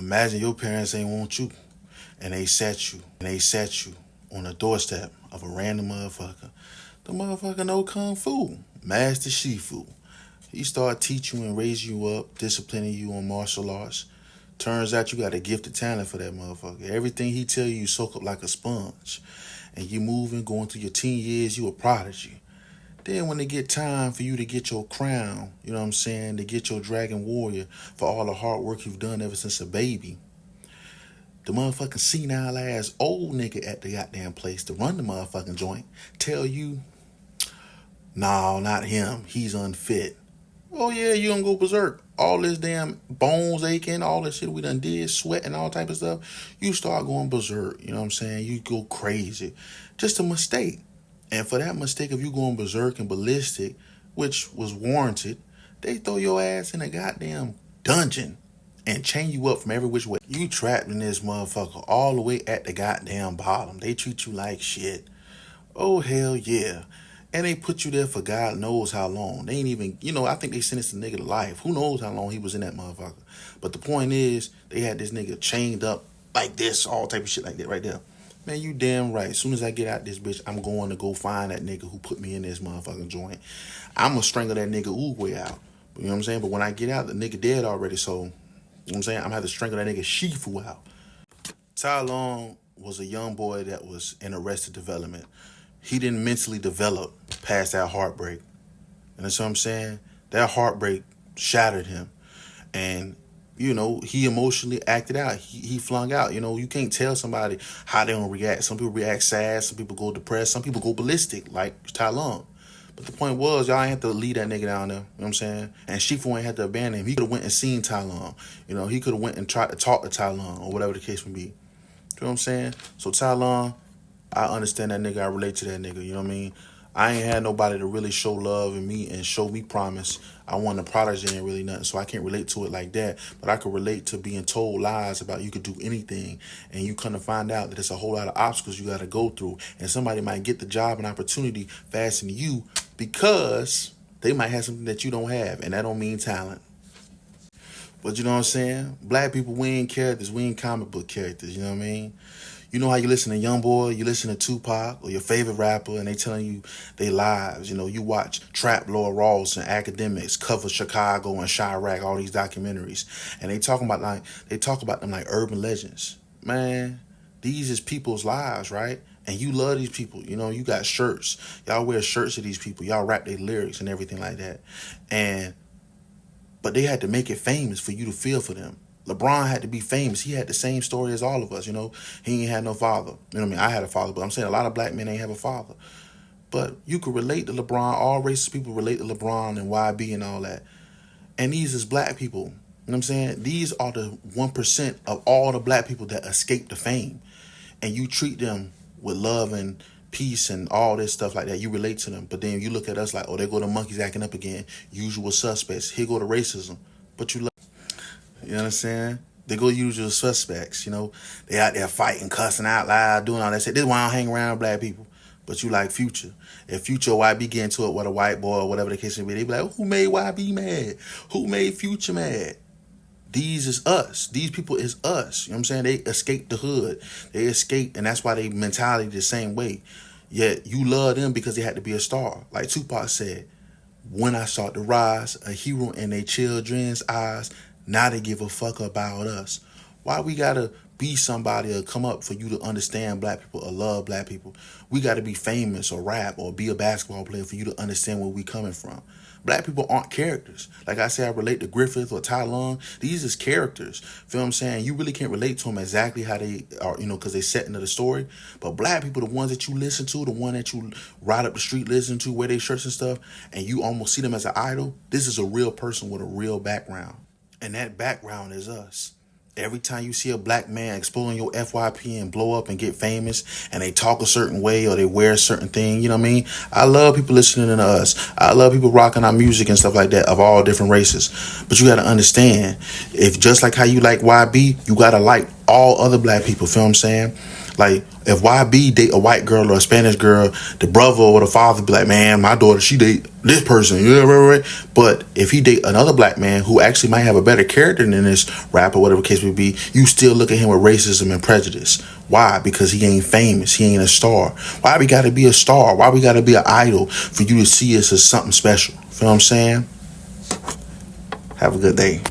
Imagine your parents ain't want you, and they set you on the doorstep of a random motherfucker. The motherfucker know kung fu, master shifu. He start teaching you and raising you up, disciplining you on martial arts. Turns out you got a gifted talent for that motherfucker. Everything he tell you, you soak up like a sponge. And you moving, going through your teen years, you a prodigy. Then when they get time for you to get your crown, you know what I'm saying, to get your dragon warrior for all the hard work you've done ever since a baby, the motherfucking senile ass old nigga at the goddamn place to run the motherfucking joint tell you, no, not him. He's unfit. Oh yeah, you gonna go berserk. All this damn bones aching, all this shit we done did, sweating, all type of stuff. You start going berserk. You know what I'm saying? You go crazy. Just a mistake. And for that mistake of you going berserk and ballistic, which was warranted, they throw your ass in a goddamn dungeon and chain you up from every which way. You trapped in this motherfucker all the way at the goddamn bottom. They treat you like shit. Oh, hell yeah. And they put you there for God knows how long. They ain't even, I think they sentenced the nigga to life. Who knows how long he was in that motherfucker. But the point is, they had this nigga chained up like this, all type of shit like that right there. Man, you damn right. As soon as I get out this bitch, I'm going to go find that nigga who put me in this motherfucking joint. I'm going to strangle that nigga Uwe out. You know what I'm saying? But when I get out, the nigga dead already. So, you know what I'm saying? I'm going to have to strangle that nigga Shifu out. Tai Long was a young boy that was in arrested development. He didn't mentally develop past that heartbreak. And that's what I'm saying? That heartbreak shattered him. And, he emotionally acted out. He flung out. You can't tell somebody how they gonna react. Some people react sad. Some people go depressed. Some people go ballistic, like Tai Long. But the point was, y'all ain't have to leave that nigga down there. You know what I'm saying? And Shifu ain't had to abandon him. He could have went and seen Tai Long. He could have went and tried to talk to Tai Long or whatever the case may be. You know what I'm saying? So Tai Long, I understand that nigga. I relate to that nigga. You know what I mean? I ain't had nobody to really show love in me and show me promise. I wasn't a prodigy and really nothing, so I can't relate to it like that. But I could relate to being told lies about you could do anything, and you come to find out that it's a whole lot of obstacles you got to go through, and somebody might get the job and opportunity faster than you because they might have something that you don't have, and that don't mean talent. But you know what I'm saying? Black people, we ain't characters. We ain't comic book characters. You know what I mean? You know how you listen to Youngboy, you listen to Tupac or your favorite rapper, and they telling you their lives. You watch Trap Lord Ross and Academics cover Chicago and Chirac, all these documentaries, and they talk about them like urban legends. Man, these is people's lives, right? And you love these people. You got shirts. Y'all wear shirts of these people. Y'all rap their lyrics and everything like that. But they had to make it famous for you to feel for them. LeBron had to be famous. He had the same story as all of us, He ain't had no father. You know what I mean? I had a father, but I'm saying a lot of black men ain't have a father. But you could relate to LeBron. All racist people relate to LeBron and YB and all that. And these is black people. You know what I'm saying? These are the 1% of all the black people that escape the fame. And you treat them with love and peace and all this stuff like that. You relate to them. But then you look at us like, oh, there go the monkeys acting up again. Usual suspects. Here go the racism. But you love. You know what I'm saying? They go usual suspects, They out there fighting, cussing out loud, doing all that shit. This is why I don't hang around with black people. But you like Future. If Future or YB get into it with a white boy or whatever the case may be, they be like, who made YB mad? Who made Future mad? These is us. These people is us. You know what I'm saying? They escaped the hood. They escaped, and that's why they mentality the same way. Yet you love them because they had to be a star. Like Tupac said, when I start to rise, a hero in their children's eyes, now they give a fuck about us. Why we gotta be somebody or come up for you to understand black people or love black people? We gotta be famous or rap or be a basketball player for you to understand where we coming from. Black people aren't characters. Like I said, I relate to Griffith or Tai Long. These is characters. Feel what I'm saying? You really can't relate to them exactly how they are, because they set into the story. But black people, the ones that you listen to, the one that you ride up the street listen to, wear their shirts and stuff, and you almost see them as an idol, this is a real person with a real background. And that background is us. Every time you see a black man exploding your FYP and blow up and get famous and they talk a certain way or they wear a certain thing, you know what I mean? I love people listening to us. I love people rocking our music and stuff like that of all different races. But you got to understand, if just like how you like YB, you got to like all other black people, feel what I'm saying? Like, if YB date a white girl or a Spanish girl, the brother or the father be like, man, my daughter, she date this person. Yeah, right. But if he date another black man who actually might have a better character than this rapper, whatever the case may be, you still look at him with racism and prejudice. Why? Because he ain't famous. He ain't a star. Why we gotta be a star? Why we gotta be an idol for you to see us as something special? Feel what I'm saying? Have a good day.